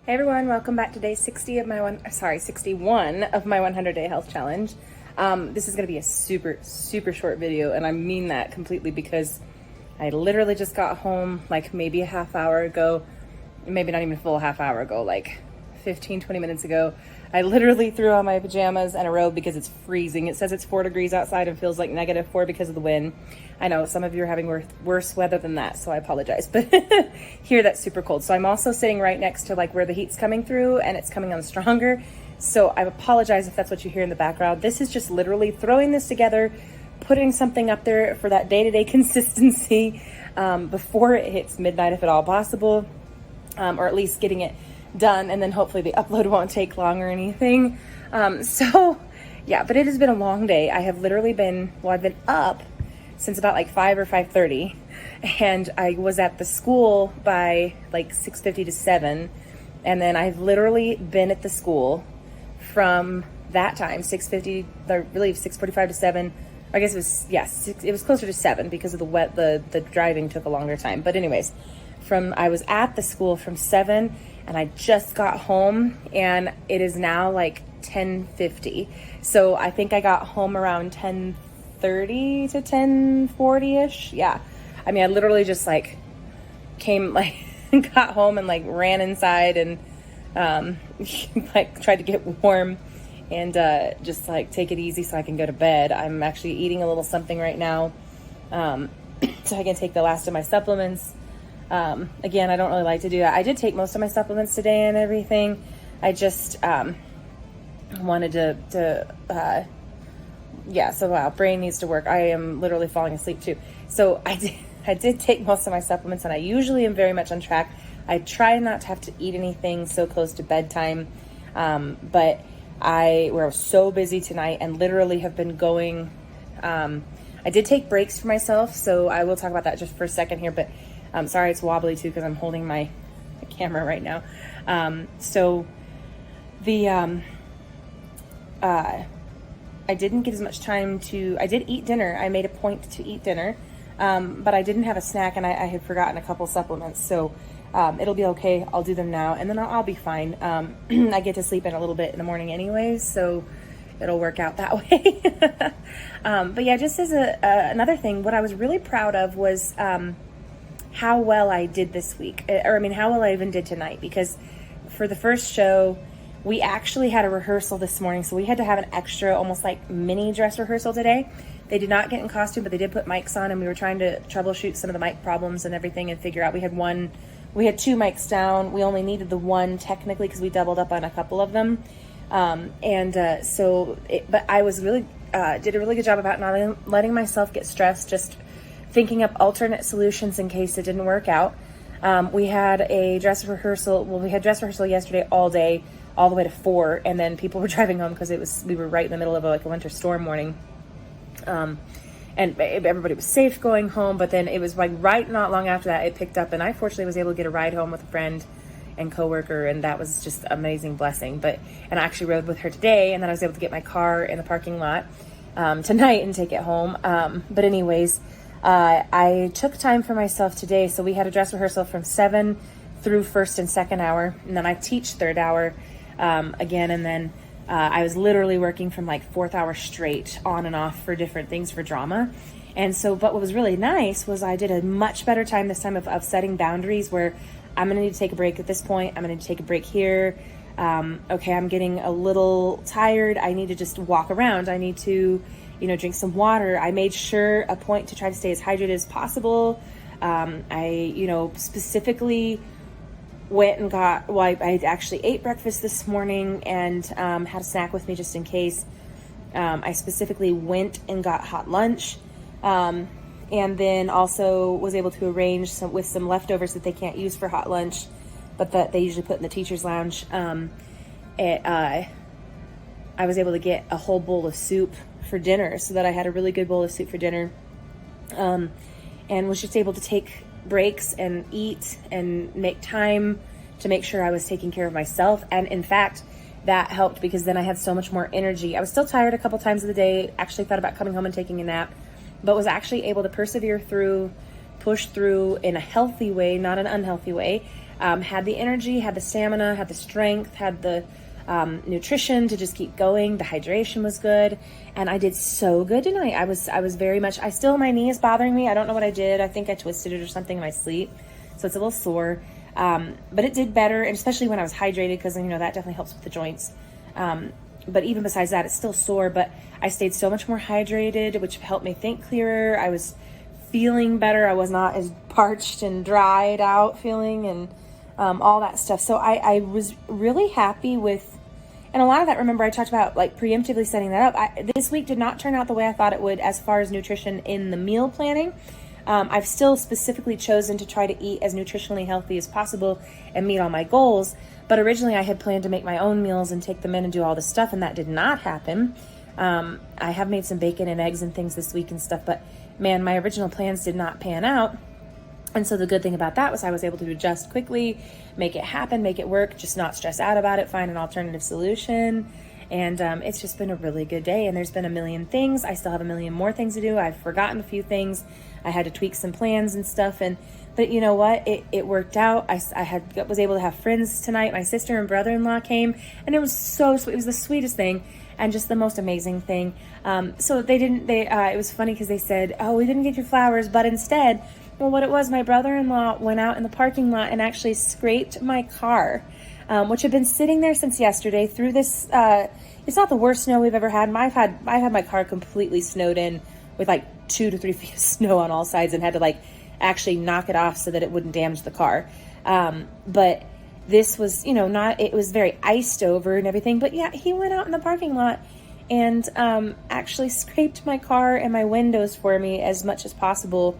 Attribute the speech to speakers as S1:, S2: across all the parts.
S1: Hey everyone, welcome back to day 61 of my 100-day health challenge. This is going to be a super short video, and I mean that completely because I literally just got home like maybe a half hour ago, maybe not even a full half hour ago, like 15-20 minutes ago. I literally threw on my pajamas and a robe because it's freezing. It says it's 4 degrees outside and feels like -4 because of the wind. I know some of you are having worse weather than that, so I apologize, but here that's super cold. So I'm also sitting right next to like where the heat's coming through, and it's coming on stronger. So I apologize if that's what you hear in the background. This is just literally throwing this together, putting something up there for that day-to-day consistency before it hits midnight if at all possible, or at least getting it done, and then hopefully the upload won't take long or anything. So yeah, but it has been a long day. I have literally been, I've been up since about like 5 or 5:30, and I was at the school by like 6:50 to 7, and then I've literally been at the school from that time, 6:50, or really 6:45 to 7. I guess it was, it was closer to 7 because of the driving took a longer time. But anyways, I was at the school from 7, and I just got home, and it is now like 10:50. So I think I got home around 10:30 to 10:40-ish. Yeah. I mean, I literally just like came, like got home and like ran inside and like tried to get warm and just like take it easy so I can go to bed. I'm actually eating a little something right now so I can take the last of my supplements. Again, I don't really like to do that. I did take most of my supplements today and everything. I just wanted to so wow, brain needs to work. I am literally falling asleep too. So I did take most of my supplements, and I usually am very much on track. I try not to have to eat anything so close to bedtime, but I was so busy tonight and literally have been going. I did take breaks for myself, so I will talk about that just for a second here, but I'm sorry it's wobbly too because I'm holding my camera right now. I didn't get as much time I did eat dinner. I made a point to eat dinner, but I didn't have a snack, and I had forgotten a couple supplements. So it'll be okay. I'll do them now, and then I'll be fine. I get to sleep in a little bit in the morning anyways, so it'll work out that way. But yeah, just as another thing, what I was really proud of was how well I did this week, or I mean, how well I even did tonight, because for the first show, we actually had a rehearsal this morning, so we had to have an extra, almost like mini dress rehearsal today. They did not get in costume, but they did put mics on, and we were trying to troubleshoot some of the mic problems and everything and figure out. We had 2 mics down. We only needed the one technically because we doubled up on a couple of them. But I was really, did a really good job about not letting myself get stressed, just thinking up alternate solutions in case it didn't work out. We had a dress rehearsal. Well, we had dress rehearsal yesterday all day, all the way to 4, and then people were driving home because we were right in the middle of a winter storm warning. And everybody was safe going home, but then it was like not long after that it picked up, and I fortunately was able to get a ride home with a friend and coworker, and that was just an amazing blessing. And I actually rode with her today, and then I was able to get my car in the parking lot tonight and take it home. But anyways, I took time for myself today. So we had a dress rehearsal from 7 through first and second hour, and then I teach third hour again, and then I was literally working from like 4th hour straight on and off for different things for drama. And so, but what was really nice was I did a much better time this time of setting boundaries where I'm going to need to take a break at this point. I'm going to need to take a break here. Okay, I'm getting a little tired. I need to just walk around. I need to, drink some water. I made sure a point to try to stay as hydrated as possible. I specifically went and I actually ate breakfast this morning and had a snack with me just in case. I specifically went and got hot lunch, and then also was able to arrange with some leftovers that they can't use for hot lunch, but that they usually put in the teacher's lounge. I was able to get a whole bowl of soup for dinner, so that I had a really good bowl of soup for dinner, and was just able to take breaks and eat and make time to make sure I was taking care of myself. And in fact, that helped because then I had so much more energy. I was still tired a couple times of the day, actually thought about coming home and taking a nap, but was actually able to persevere through, push through in a healthy way, not an unhealthy way. had the energy, had the stamina, had the strength, had the nutrition to just keep going. The hydration was good, and I did so good tonight. I was very much, my knee is bothering me. I don't know what I did. I think I twisted it or something in my sleep, so it's a little sore. But it did better, and especially when I was hydrated, because that definitely helps with the joints. But even besides that, it's still sore, but I stayed so much more hydrated, which helped me think clearer. I was feeling better. I was not as parched and dried out feeling, and all that stuff. So I was really happy with, and a lot of that, remember I talked about like preemptively setting that up. This week did not turn out the way I thought it would as far as nutrition in the meal planning. I've still specifically chosen to try to eat as nutritionally healthy as possible and meet all my goals. But originally I had planned to make my own meals and take them in and do all this stuff, and that did not happen. I have made some bacon and eggs and things this week and stuff, but man, my original plans did not pan out. And so the good thing about that was I was able to adjust quickly, make it happen, make it work, just not stress out about it, find an alternative solution. And it's just been a really good day. And there's been a million things. I still have a million more things to do. I've forgotten a few things. I had to tweak some plans and stuff. But you know what? It worked out. I was able to have friends tonight. My sister and brother-in-law came, and it was so sweet. It was the sweetest thing and just the most amazing thing. So it was funny because they said, oh, we didn't get your flowers, but instead, well, what it was, my brother-in-law went out in the parking lot and actually scraped my car, which had been sitting there since yesterday through this. It's not the worst snow we've ever had. I've had my car completely snowed in with like 2 to 3 feet of snow on all sides, and had to like actually knock it off so that it wouldn't damage the car. But this was, it was very iced over and everything. But yeah, he went out in the parking lot and actually scraped my car and my windows for me as much as possible.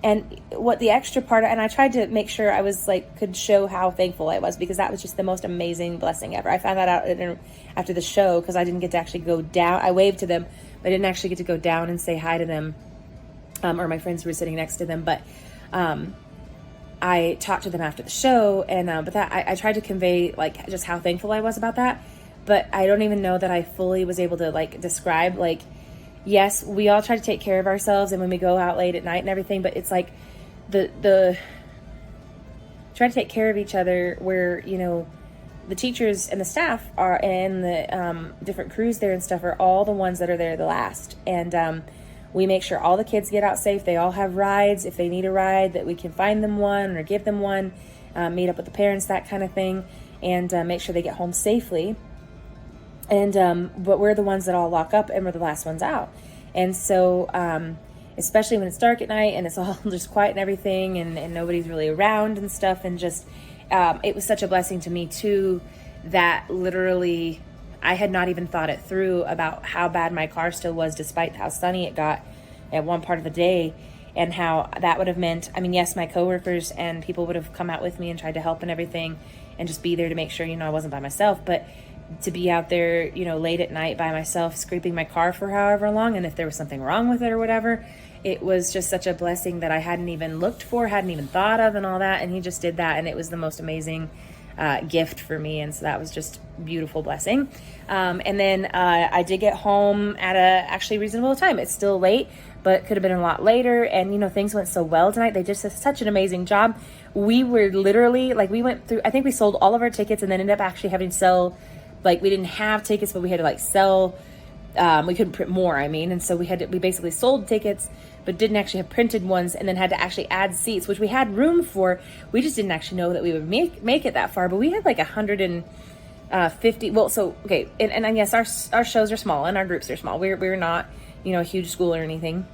S1: And what the extra part, and I tried to make sure I was could show how thankful I was, because that was just the most amazing blessing ever. I found that out after the show, because I didn't get to actually go down. I waved to them, but I didn't actually get to go down and say hi to them, or my friends who were sitting next to them. But I talked to them after the show, and but that I tried to convey just how thankful I was about that. But I don't even know that I fully was able to describe yes, we all try to take care of ourselves, and when we go out late at night and everything, but it's the try to take care of each other, where the teachers and the staff are, and the different crews there and stuff, are all the ones that are there the last. And we make sure all the kids get out safe. They all have rides. If they need a ride, that we can find them one or give them one, meet up with the parents, that kind of thing, and make sure they get home safely. And but we're the ones that all lock up, and we're the last ones out. And so especially when it's dark at night and it's all just quiet and everything, and nobody's really around and stuff, and just it was such a blessing to me too, that literally I had not even thought it through about how bad my car still was, despite how sunny it got at one part of the day, and how that would have meant, yes, my coworkers and people would have come out with me and tried to help and everything, and just be there to make sure I wasn't by myself. But to be out there, late at night by myself, scraping my car for however long, and if there was something wrong with it or whatever, it was just such a blessing that I hadn't even looked for, hadn't even thought of, and all that. And he just did that, and it was the most amazing gift for me. And so that was just a beautiful blessing. And then I did get home at a actually reasonable time. It's still late, but could have been a lot later. And things went so well tonight. They just did such an amazing job. We were literally we went through, I think we sold all of our tickets, and then ended up actually having to sell, we didn't have tickets, but we had to sell, we couldn't print more, and so we basically sold tickets, but didn't actually have printed ones, and then had to actually add seats, which we had room for. We just didn't actually know that we would make it that far, but we had 150, well, so, okay, and yes, our shows are small, and our groups are small. We're not, a huge school or anything,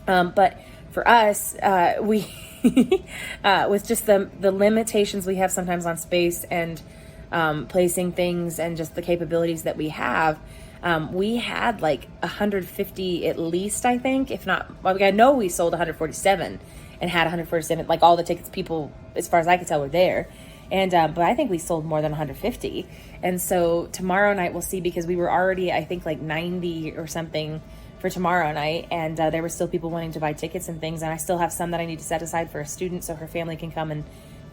S1: but for us, we, with just the limitations we have sometimes on space, and placing things, and just the capabilities that we have, we had 150 at least, I think, if not, I know we sold 147 and had 147, all the tickets people, as far as I could tell, were there. And but I think we sold more than 150. And so tomorrow night we'll see, because we were already, I think, 90 or something for tomorrow night, and there were still people wanting to buy tickets and things, and I still have some that I need to set aside for a student so her family can come and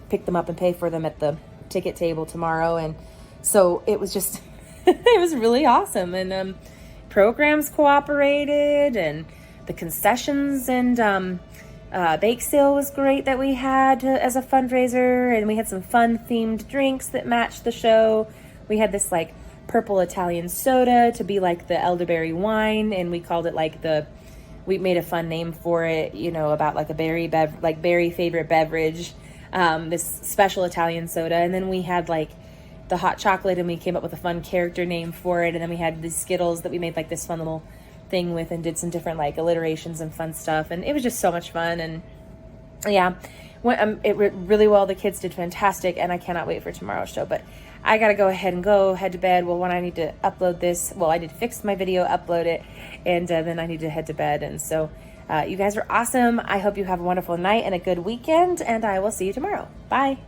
S1: pick them up and pay for them at the ticket table tomorrow. And so it was just it was really awesome, and programs cooperated, and the concessions, and Bake sale was great that we had as a fundraiser, and we had some fun themed drinks that matched the show. We had this like purple Italian soda to be like the elderberry wine, and we called it like we made a fun name for it, you know, about like a berry favorite beverage, this special Italian soda. And then we had like the hot chocolate, and we came up with a fun character name for it. And then we had the Skittles that we made like this fun little thing with, and did some different like alliterations and fun stuff. And it was just so much fun. And yeah, it went really well. The kids did fantastic, and I cannot wait for tomorrow's show. But I gotta go ahead and head to bed. Well, when I need to upload this, I need to fix my video, upload it, and then I need to head to bed. And so you guys are awesome. I hope you have a wonderful night and a good weekend, and I will see you tomorrow. Bye.